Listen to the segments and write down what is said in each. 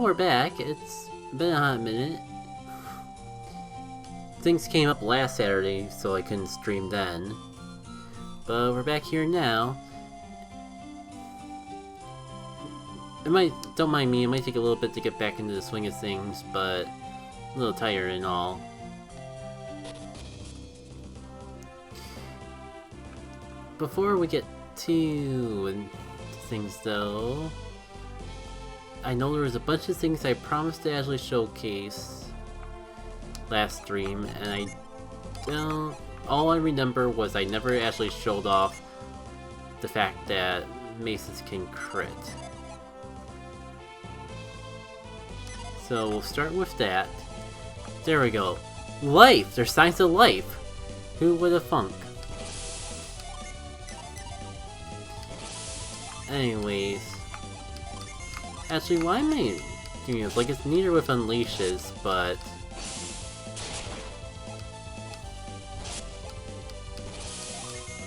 we're back. It's been a hot minute. Things came up last Saturday, so I couldn't stream then. But we're back here now. Don't mind me, it might take a little bit to get back into the swing of things, but a little tired and all. Before we get to things though, I know there was a bunch of things I promised to actually showcase last stream, and I don't... All I remember was I never actually showed off the fact that maces can crit. So we'll start with that. There we go. Life! There's signs of life! Who would have thunk? Anyways. Actually, why am I doing this? Like, it's neater with unleashes, but...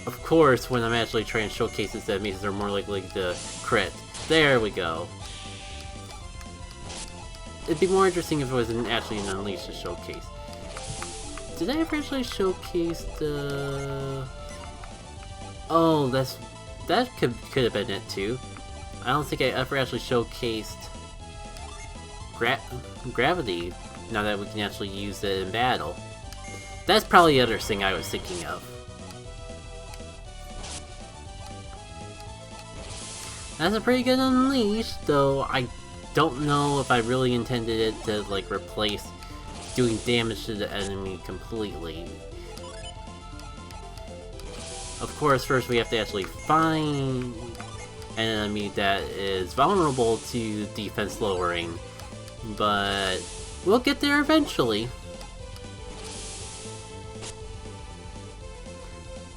Of course, when I'm actually trying to showcase this, that maces are more likely to crit. There we go. It'd be more interesting if it wasn't actually an unleash to showcase. Did I ever actually showcase the... Oh, that could have been it too. I don't think I ever actually showcased gravity, now that we can actually use it in battle. That's probably the other thing I was thinking of. That's a pretty good unleash, though I don't know if I really intended it to, like, replace doing damage to the enemy completely. Of course, first we have to actually find an enemy that is vulnerable to defense lowering, but we'll get there eventually.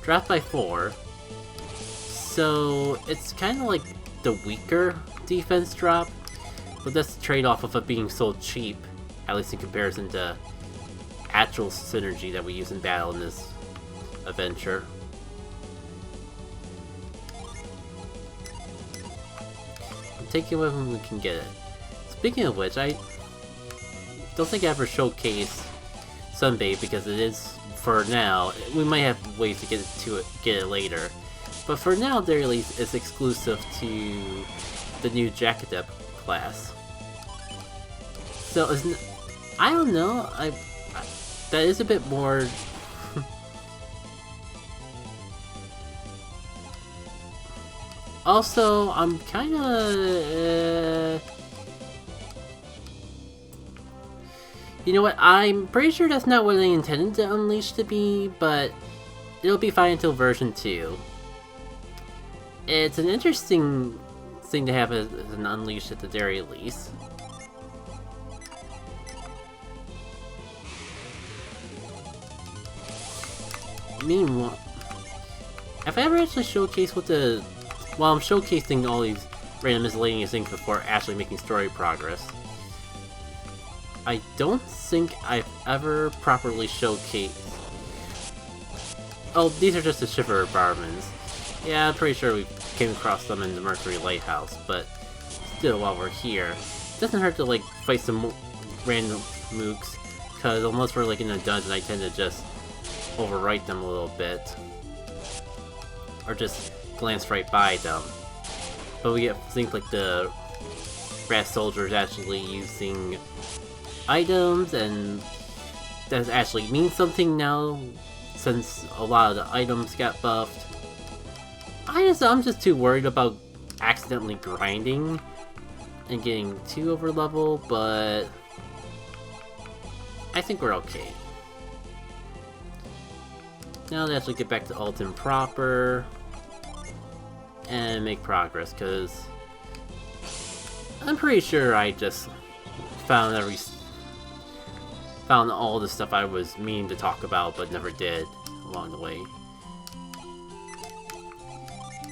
Drop by 4. So it's kind of like the weaker defense drop, but that's the trade-off of it being so cheap, at least in comparison to actual synergy that we use in battle in this adventure. Take it when we can get it. Speaking of which, I don't think I ever showcased Sunbathe because it is, for now, we might have ways to get it later. But for now, at least, it's exclusive to the new Github class. So, I don't know, that is a bit more... Also, I'm kinda... You know what, I'm pretty sure that's not what I intended to Unleash to be, but it'll be fine until version 2. It's an interesting thing to have as an Unleash at the very least. Meanwhile, have I ever actually showcased what the... Well, I'm showcasing all these random miscellaneous things before actually making story progress. I don't think I've ever properly showcased... Oh, these are just the Shiver Barmans. Yeah, I'm pretty sure we came across them in the Mercury Lighthouse, but still, while we're here, it doesn't hurt to, like, fight some random mooks, because unless we're, like, in a dungeon, I tend to just overwrite them a little bit. Or just glance right by them. But we get things like the rat soldiers actually using items, and that actually means something now, since a lot of the items got buffed. I'm just too worried about accidentally grinding and getting too over level, but I think we're okay. Now let's actually get back to Alton proper and make progress, because I'm pretty sure I just found all the stuff I was meaning to talk about but never did along the way.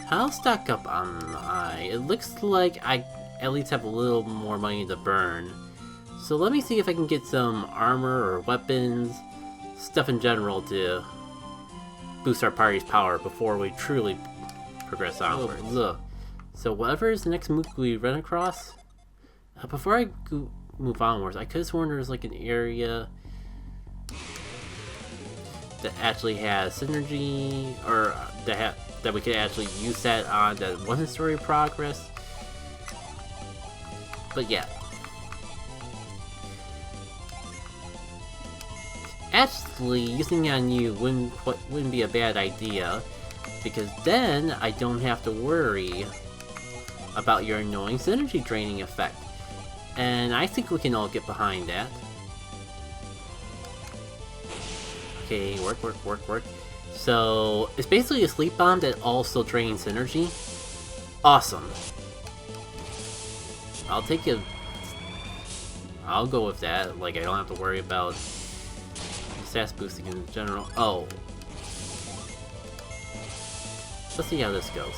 I'll stack up on my... It looks like I at least have a little more money to burn. So let me see if I can get some armor or weapons, stuff in general to boost our party's power before we truly progress onwards. So whatever is the next mook we run across, Before I move onwards, I could have sworn there was like an area that actually has synergy, or that we could actually use that on that wasn't story progress. But yeah. Actually, using it on you wouldn't be a bad idea, because then I don't have to worry about your annoying synergy draining effect. And I think we can all get behind that. Okay, work. So, it's basically a sleep bomb that also drains synergy. Awesome. I'll take it. I'll go with that. Like, I don't have to worry about stats boosting in general. Oh. Let's see how this goes.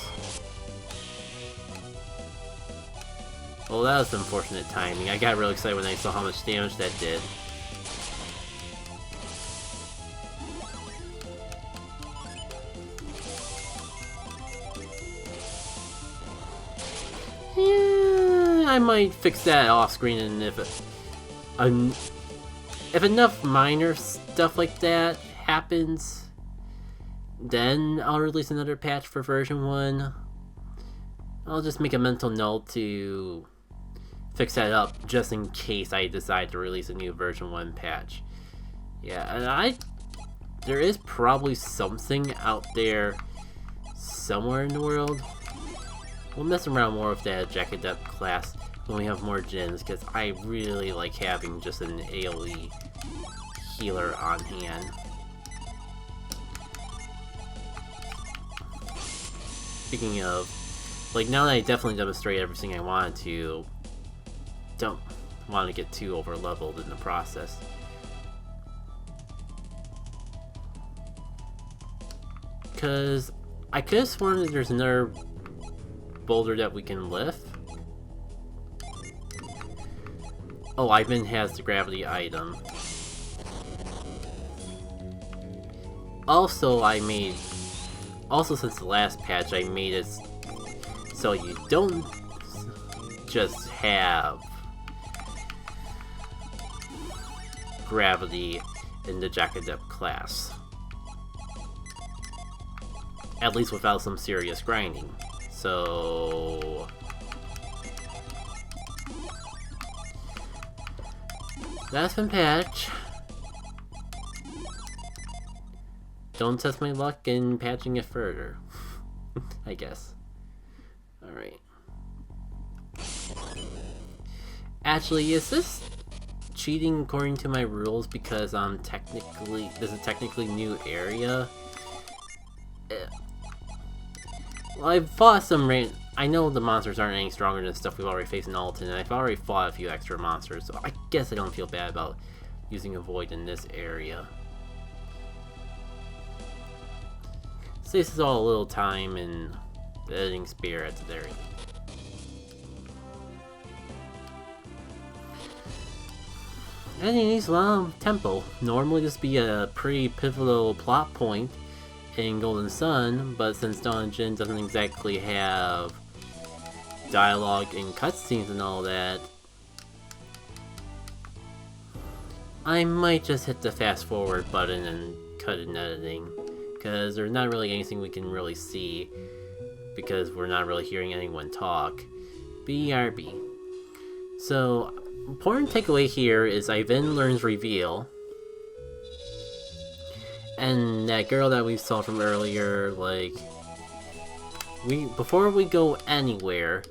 Well, that was unfortunate timing. I got really excited when I saw how much damage that did. Yeah, I might fix that off screen, and if enough minor stuff like that happens, then I'll release another patch for version 1. I'll just make a mental note to fix that up just in case I decide to release a new version 1 patch. Yeah, and there is probably something out there somewhere in the world. We'll mess around more with that Github class when we have more Djinns, because I really like having just an AoE healer on hand. Speaking of, like, now that I definitely demonstrated everything I wanted to, don't want to get too over leveled in the process. Because I could have sworn that there's another boulder that we can lift. Oh, Ivan has the gravity item. Also, since the last patch, I made it so you don't just have gravity in the Github class. At least without some serious grinding. So that's been patched. Don't test my luck in patching it further. I guess. Alright. Actually, is this cheating according to my rules because this is technically new area? Well, I've fought some I know the monsters aren't any stronger than stuff we've already faced in Alton, and I've already fought a few extra monsters, so I guess I don't feel bad about using a void in this area. Saves us all a little time and the editing spear at the very least. Editing needs a lot of tempo. Normally this would be a pretty pivotal plot point in Golden Sun, but since Dawn of Djinn doesn't exactly have dialogue and cutscenes and all that, I might just hit the fast forward button and cut in editing, because there's not really anything we can really see, because we're not really hearing anyone talk. BRB. So, important takeaway here is Ivan learns Reveal. And that girl that we saw from earlier, like, before we go anywhere,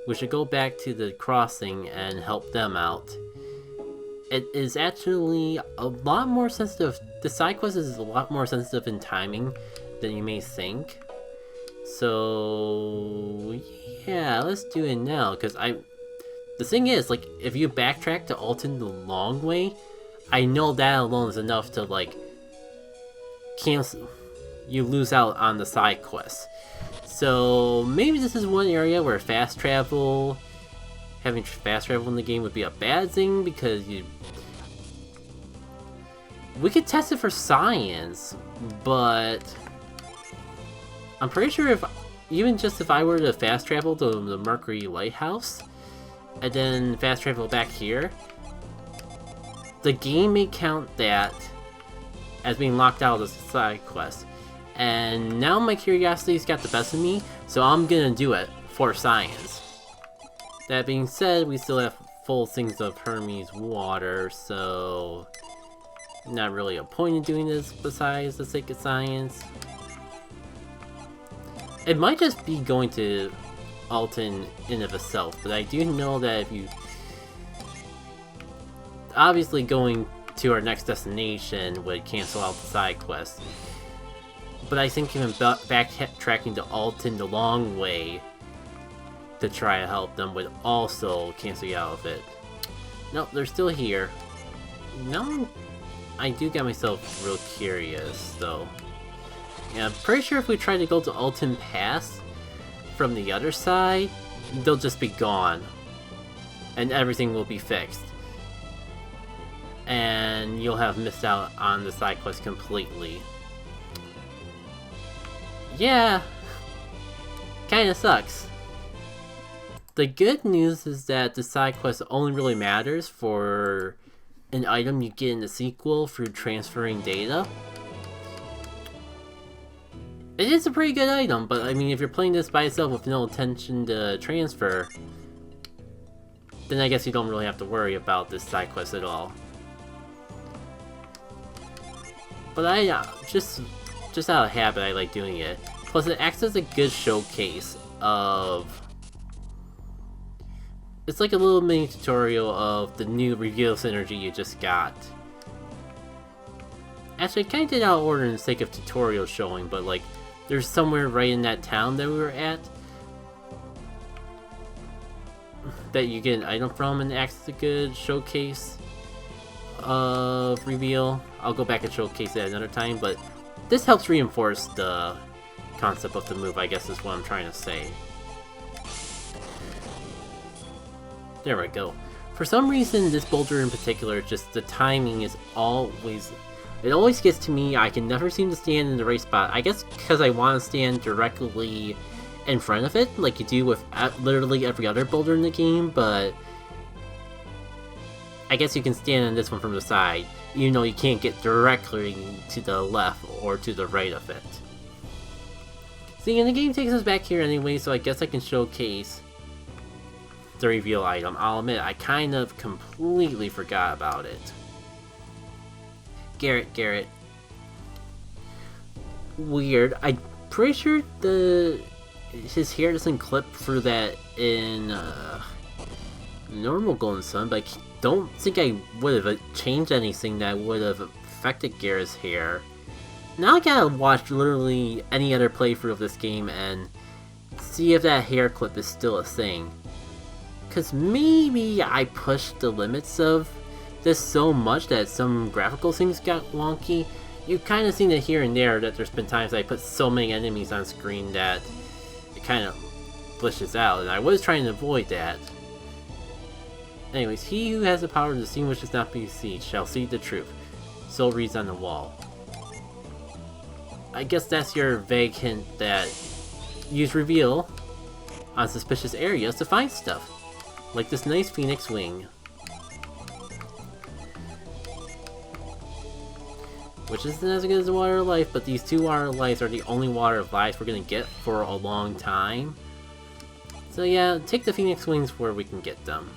we should go back to the crossing and help them out. It is actually a lot more sensitive. The side quest is a lot more sensitive in timing than you may think. So yeah, let's do it now. Because the thing is, like, if you backtrack to Alton the long way, I know that alone is enough to, like, cancel. You lose out on the side quests. So maybe this is one area where having fast travel in the game would be a bad thing, because we could test it for science, but I'm pretty sure if I were to fast travel to the Mercury Lighthouse, and then fast travel back here, the game may count that as being locked out of the side quest. And now my curiosity's got the best of me, so I'm gonna do it for science. That being said, we still have full things of Hermes water, so not really a point in doing this besides the sake of science. It might just be going to Alton in of itself, but I do know that if you... Obviously going to our next destination would cancel out the side quest. But I think even backtracking to Alton the long way to try to help them would also cancel you out of it. Nope, they're still here. Now I do get myself real curious, though. Yeah, I'm pretty sure if we try to go to Alton Pass from the other side, they'll just be gone. And everything will be fixed. And you'll have missed out on the side quest completely. Yeah, kinda sucks. The good news is that the side quest only really matters for an item you get in the sequel through transferring data. It is a pretty good item, but I mean, if you're playing this by itself with no intention to transfer, then I guess you don't really have to worry about this side quest at all. But I just out of habit, I like doing it. Plus, it acts as a good showcase of... It's like a little mini tutorial of the new reveal synergy you just got. Actually, I kind of did out of order in the sake of tutorial showing, but like, there's somewhere right in that town that we were at that you get an item from, and it acts as a good showcase of reveal. I'll go back and showcase it another time, but this helps reinforce the concept of the move, I guess is what I'm trying to say. There we go. For some reason, this boulder in particular, just the timing is always... It always gets to me. I can never seem to stand in the right spot. I guess because I want to stand directly in front of it, like you do with literally every other boulder in the game, but... I guess you can stand on this one from the side, even though you can't get directly to the left or to the right of it. See, and the game takes us back here anyway, so I guess I can showcase the reveal item. I'll admit, I kind of completely forgot about it. Garrett. Weird. I'm pretty sure his hair doesn't clip through that in normal Golden Sun, but I don't think I would have changed anything that would have affected Garrett's hair. Now I gotta watch literally any other playthrough of this game and see if that hair clip is still a thing. Cause maybe I pushed the limits of this so much that some graphical things got wonky. You've kind of seen it here and there that there's been times I put so many enemies on screen that it kind of glitches out, and I was trying to avoid that. Anyways, he who has the power to distinguish does not be deceived shall see the truth. So reads on the wall. I guess that's your vague hint that use reveal on suspicious areas to find stuff. Like this nice phoenix wing. Which isn't as good as the Water of Life, but these two Water of Lives are the only Water of Lives we're gonna get for a long time. So yeah, take the phoenix wings where we can get them.